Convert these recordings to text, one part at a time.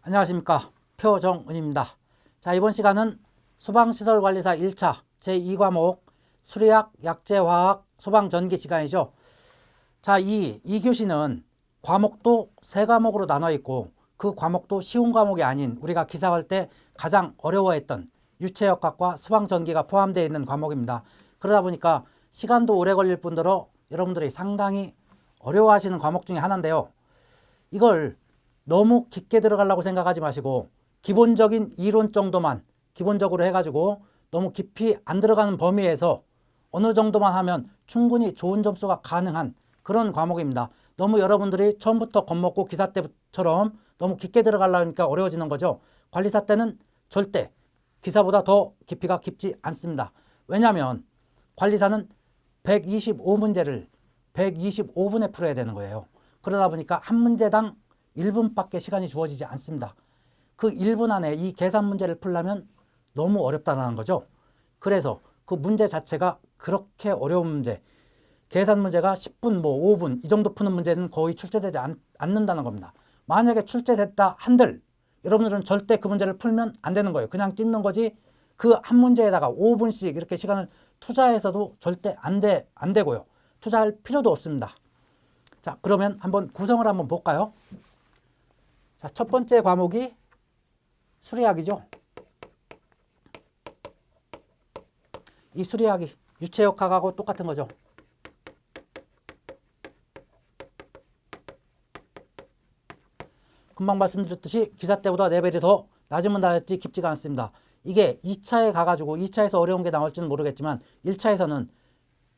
안녕하십니까, 표정은입니다. 자, 이번 시간은 소방시설관리사 1차 제2과목 수리학, 약재화학, 소방전기 시간이죠. 자, 이 교시는 과목도 세 과목으로 나눠 있고 그 과목도 쉬운 과목이 아닌 우리가 기사할 때 가장 어려워했던 유체역학과 소방전기가 포함되어 있는 과목입니다. 그러다 보니까 시간도 오래 걸릴 뿐더러 여러분들이 상당히 어려워하시는 과목 중에 하나인데요. 이걸 너무 깊게 들어가려고 생각하지 마시고 기본적인 이론 정도만 기본적으로 해가지고 너무 깊이 안 들어가는 범위에서 어느 정도만 하면 충분히 좋은 점수가 가능한 그런 과목입니다. 너무 여러분들이 처음부터 겁먹고 기사 때처럼 너무 깊게 들어가려니까 어려워지는 거죠. 관리사 때는 절대 기사보다 더 깊이가 깊지 않습니다. 왜냐하면 관리사는 125문제를 125분에 풀어야 되는 거예요. 그러다 보니까 한 문제당 1분밖에 시간이 주어지지 않습니다. 그 1분 안에 이 계산 문제를 풀려면 너무 어렵다는 거죠. 그래서 그 문제 자체가 그렇게 어려운 문제, 계산 문제가 10분, 5분 이 정도 푸는 문제는 거의 출제되지 않는다는 겁니다. 만약에 출제됐다 한들 여러분들은 절대 그 문제를 풀면 안 되는 거예요. 그냥 찍는 거지 그 한 문제에다가 5분씩 이렇게 시간을 투자해서도 절대 안 되고요. 투자할 필요도 없습니다. 자, 그러면 한번 구성을 한번 볼까요? 자, 첫 번째 과목이 수리학이죠. 이 수리학이 유체역학하고 똑같은 거죠. 금방 말씀드렸듯이 기사 때보다 레벨이 더 낮으면 낮았지 깊지가 않습니다. 이게 2차에 가가지고 2차에서 어려운 게 나올지는 모르겠지만 1차에서는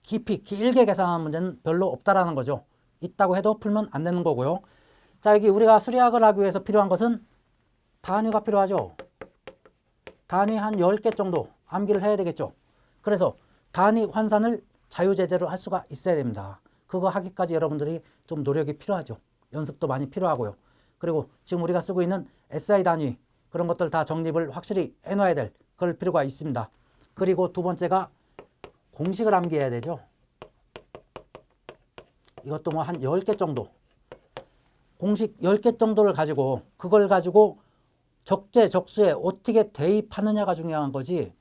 깊이 길게 계산하는 문제는 별로 없다라는 거죠. 있다고 해도 풀면 안 되는 거고요. 자, 여기 우리가 수리학을 하기 위해서 필요한 것은 단위가 필요하죠. 단위 한 10개 정도 암기를 해야 되겠죠. 그래서 단위 환산을 자유제재로 할 수가 있어야 됩니다. 그거 하기까지 여러분들이 좀 노력이 필요하죠. 연습도 많이 필요하고요. 그리고 지금 우리가 쓰고 있는 SI 단위 그런 것들 다 정립을 확실히 해놔야 될 그럴 필요가 있습니다. 그리고 두 번째가 공식을 암기해야 되죠. 이것도 뭐 한 10개 정도 공식 10개 정도를 가지고 그걸 가지고 적재적소에 어떻게 대입하느냐가 중요한 거지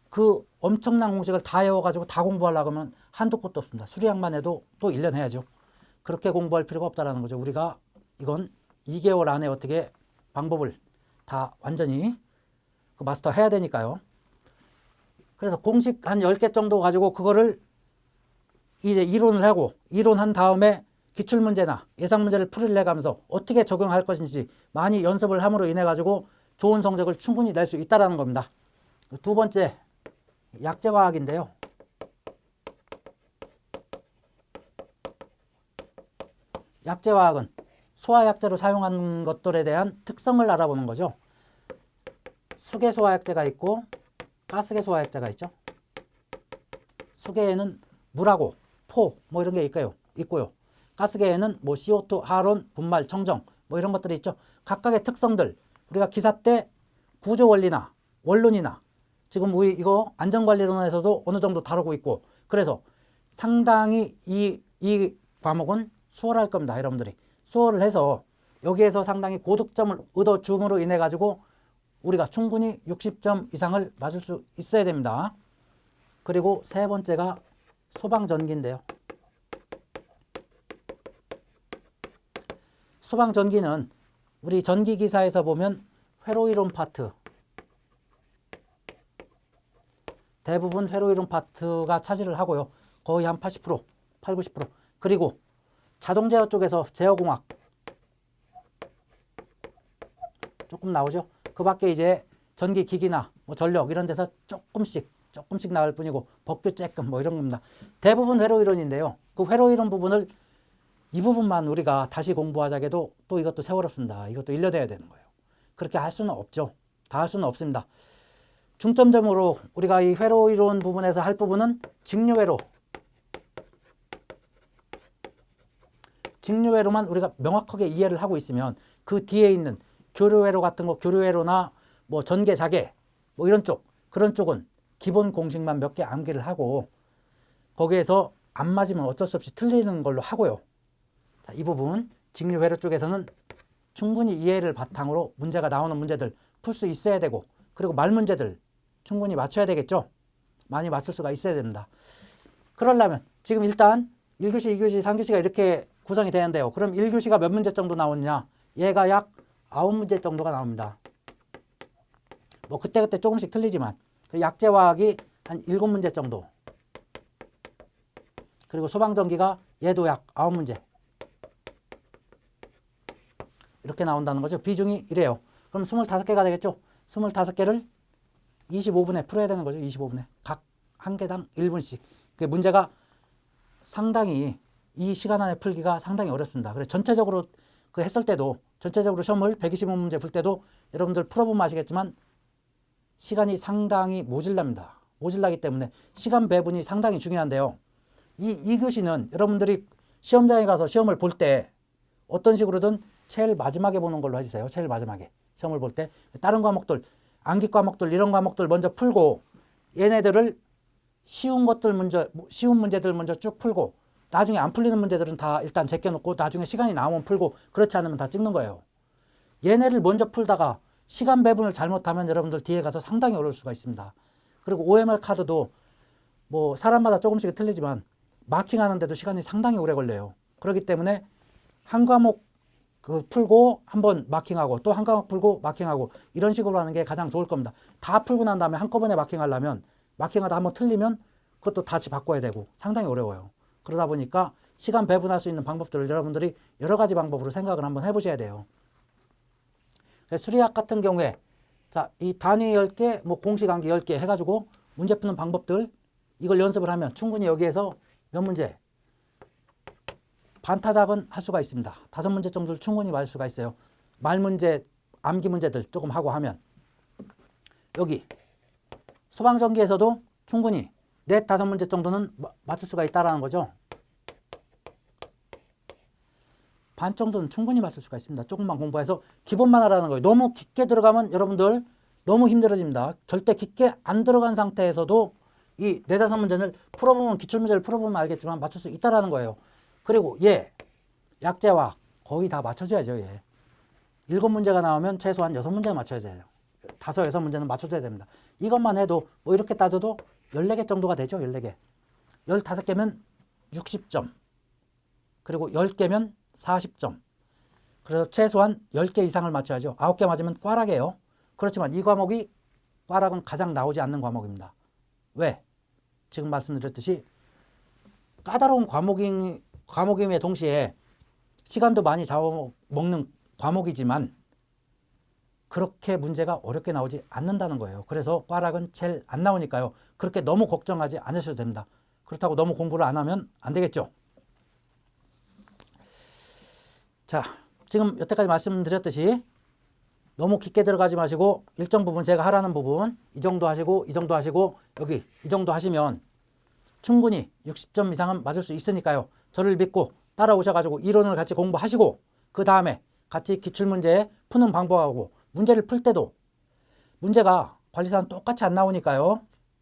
그 엄청난 공식을 다 외워가지고 다 공부하려고 하면 한도 끝도 없습니다. 수리학만 해도 또 1년 해야죠. 그렇게 공부할 필요가 없다는 거죠. 우리가 이건 2개월 안에 어떻게 방법을 다 완전히 마스터 해야 되니까요. 그래서 공식 한 10개 정도 가지고 그거를 이제 이론을 하고 이론한 다음에 기출문제나 예상문제를 풀이를 해가면서 어떻게 적용할 것인지 많이 연습을 함으로 인해 가지고 좋은 성적을 충분히 낼 수 있다는 겁니다. 두 번째 약재화학인데요. 약재화학은 소화약재로 사용하는 것들에 대한 특성을 알아보는 거죠. 수계 소화약재가 있고 가스계 소화약재가 있죠. 수계에는 물하고 포 뭐 이런 게 있고요. 가스계에는 뭐 CO2, 하론, 분말, 청정 뭐 이런 것들이 있죠. 각각의 특성들 우리가 기사 때 구조 원리나 원론이나 지금 우리 이거 안전관리론에서도 어느 정도 다루고 있고 그래서 상당히 이 과목은 수월할 겁니다. 여러분들이 수월을 해서 여기에서 상당히 고득점을 얻어줌으로 인해 가지고 우리가 충분히 60점 이상을 맞을 수 있어야 됩니다. 그리고 세 번째가 소방전기인데요. 소방전기는 우리 전기기사에서 보면 회로이론 파트 대부분 회로이론 파트가 차지를 하고요. 거의 한 80%, 80, 90% 그리고 자동제어 쪽에서 제어공학 조금 나오죠. 그 밖에 이제 전기기기나 뭐 전력 이런 데서 조금씩 나올 뿐이고 법규 쬐끔 뭐 이런 겁니다. 대부분 회로이론인데요. 그 회로이론 부분을 이 부분만 우리가 다시 공부하자게 해도 또 이것도 세월없습니다. 이것도 일려내야 되는 거예요. 그렇게 할 수는 없죠. 다 할 수는 없습니다. 중점적으로 우리가 이 회로이론 부분에서 할 부분은 직류회로만 우리가 명확하게 이해를 하고 있으면 그 뒤에 있는 교류회로 같은 거, 교류회로나 뭐 전개, 자개 뭐 이런 쪽 그런 쪽은 기본 공식만 몇 개 암기를 하고 거기에서 안 맞으면 어쩔 수 없이 틀리는 걸로 하고요. 자, 이 부분 직류회로 쪽에서는 충분히 이해를 바탕으로 문제가 나오는 문제들 풀 수 있어야 되고, 그리고 말 문제들 충분히 맞춰야 되겠죠. 많이 맞출 수가 있어야 됩니다. 그러려면 지금 일단 1교시, 2교시, 3교시가 이렇게 구성이 되는데요. 그럼 1교시가 몇 문제 정도 나오느냐? 얘가 약 9문제 정도가 나옵니다. 뭐 그때그때 조금씩 틀리지만 약재화학이 한 7문제 정도, 그리고 소방전기가 얘도 약 9문제 이렇게 나온다는 거죠. 비중이 이래요. 그럼 25개가 되겠죠. 25개를 25분에 풀어야 되는 거죠. 25분에 각 한 개당 1분씩. 그 문제가 상당히 이 시간 안에 풀기가 상당히 어렵습니다. 그래서 전체적으로 그 했을 때도, 전체적으로 시험을 125문제 풀 때도 여러분들 풀어보면 아시겠지만 시간이 상당히 모질랍니다. 모질라기 때문에 시간 배분이 상당히 중요한데요. 이 2교시는 여러분들이 시험장에 가서 시험을 볼 때 어떤 식으로든 제일 마지막에 보는 걸로 해주세요. 제일 마지막에 시험을 볼 때 다른 과목들, 암기 과목들 이런 과목들 먼저 풀고, 얘네들을 쉬운 문제들 먼저 쭉 풀고, 나중에 안 풀리는 문제들은 다 일단 제껴놓고 나중에 시간이 나오면 풀고, 그렇지 않으면 다 찍는 거예요. 얘네를 먼저 풀다가 시간 배분을 잘못하면 여러분들 뒤에 가서 상당히 어려울 수가 있습니다. 그리고 OMR 카드도 뭐 사람마다 조금씩 틀리지만 마킹하는데도 시간이 상당히 오래 걸려요. 그렇기 때문에 한 과목 풀고 한번 마킹하고 또 한 과목 풀고 마킹하고 이런 식으로 하는 게 가장 좋을 겁니다. 다 풀고 난 다음에 한꺼번에 마킹하려면 마킹하다 한번 틀리면 그것도 다시 바꿔야 되고 상당히 어려워요. 그러다 보니까 시간 배분할 수 있는 방법들을 여러분들이 여러 가지 방법으로 생각을 한번 해보셔야 돼요. 수리학 같은 경우에 자, 이 단위 10개, 뭐 공식 암기 10개 해가지고 문제 푸는 방법들 이걸 연습을 하면 충분히 여기에서 몇 문제 반타작은 할 수가 있습니다. 5문제 정도를 충분히 맞을 수가 있어요. 말 문제, 암기 문제들 조금 하고 하면 여기 소방전기에서도 충분히 4, 5문제 정도는 맞출 수가 있다라는 거죠. 반 정도는 충분히 맞출 수가 있습니다. 조금만 공부해서 기본만 하라는 거예요. 너무 깊게 들어가면 여러분들 너무 힘들어집니다. 절대 깊게 안 들어간 상태에서도 이 4, 5문제를 풀어보면, 기출문제를 풀어보면 알겠지만 맞출 수 있다라는 거예요. 그리고 약재화 거의 다 맞춰줘야죠. 7문제가 나오면 최소한 6문제 맞춰야 돼요. 5, 6문제는 맞춰줘야 됩니다. 이것만 해도 뭐 이렇게 따져도 14개 정도가 되죠. 14개. 15개면 60점. 그리고 10개면 40점. 그래서 최소한 10개 이상을 맞춰야죠. 9개 맞으면 꽈락이에요. 그렇지만 이 과목이 꽈락은 가장 나오지 않는 과목입니다. 왜? 지금 말씀드렸듯이 까다로운 과목임에 동시에 시간도 많이 잡아먹는 과목이지만 그렇게 문제가 어렵게 나오지 않는다는 거예요. 그래서 꽈락은 제일 안 나오니까요. 그렇게 너무 걱정하지 않으셔도 됩니다. 그렇다고 너무 공부를 안 하면 안 되겠죠. 자, 지금 여태까지 말씀드렸듯이 너무 깊게 들어가지 마시고 일정 부분 제가 하라는 부분 이 정도 하시고 이 정도 하시고 여기 이 정도 하시면 충분히 60점 이상은 맞을 수 있으니까요. 저를 믿고 따라오셔가지고 이론을 같이 공부하시고 그 다음에 같이 기출문제 푸는 방법하고 문제를 풀 때도 문제가 관리사는 똑같이 안 나오니까요.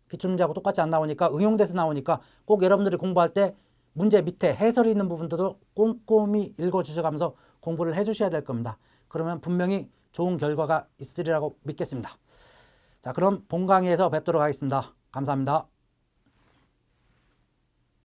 기출문제하고 똑같이 안 나오니까 응용돼서 나오니까 꼭 여러분들이 공부할 때 문제 밑에 해설이 있는 부분들도 꼼꼼히 읽어주셔가면서 공부를 해주셔야 될 겁니다. 그러면 분명히 좋은 결과가 있으리라고 믿겠습니다. 자, 그럼 본 강의에서 뵙도록 하겠습니다. 감사합니다.